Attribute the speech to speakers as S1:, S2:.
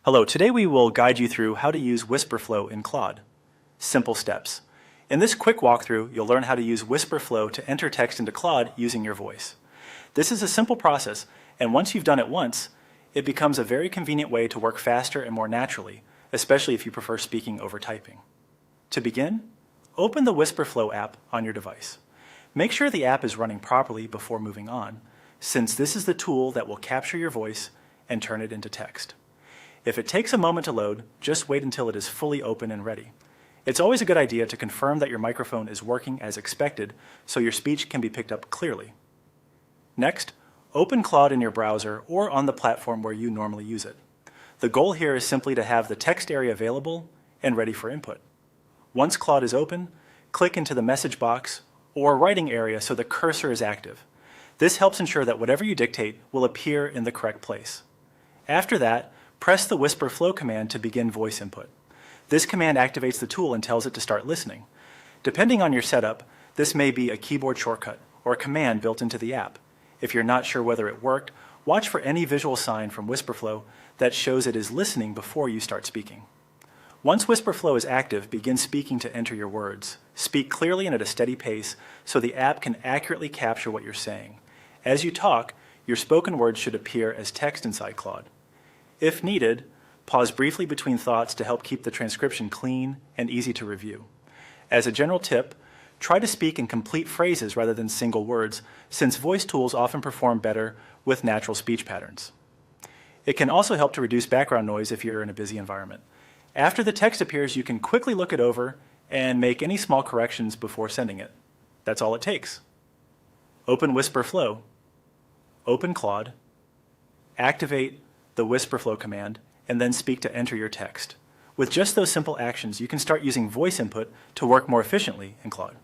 S1: Hello, today we will guide you through how to use Wispr Flow in Claude. Simple steps. In this quick walkthrough, you'll learn how to use Wispr Flow to enter text into Claude using your voice. This is a simple process, and once you've done it once, it becomes a very convenient way to work faster and more naturally, especially if you prefer speaking over typing. To begin, open the Wispr Flow app on your device. Make sure the app is running properly before moving on, since this is the tool that will capture your voice and turn it into text. If it takes a moment to load, just wait until it is fully open and ready. It's always a good idea to confirm that your microphone is working as expected so your speech can be picked up clearly. Next, open Claude in your browser or on the platform where you normally use it. The goal here is simply to have the text area available and ready for input. Once Claude is open, click into the message box or writing area so the cursor is active. This helps ensure that whatever you dictate will appear in the correct place. After that, press the Wispr Flow command to begin voice input. This command activates the tool and tells it to start listening. Depending on your setup, this may be a keyboard shortcut or a command built into the app. If you're not sure whether it worked, watch for any visual sign from Wispr Flow that shows it is listening before you start speaking. Once Wispr Flow is active, begin speaking to enter your words. Speak clearly and at a steady pace so the app can accurately capture what you're saying. As you talk, your spoken words should appear as text inside Claude. If needed, pause briefly between thoughts to help keep the transcription clean and easy to review. As a general tip, try to speak in complete phrases rather than single words, since voice tools often perform better with natural speech patterns. It can also help to reduce background noise if you're in a busy environment. After the text appears, you can quickly look it over and make any small corrections before sending it. That's all it takes. Open Wispr Flow, open Claude, activate the Wispr Flow command, and then speak to enter your text. With just those simple actions, you can start using voice input to work more efficiently in Claude.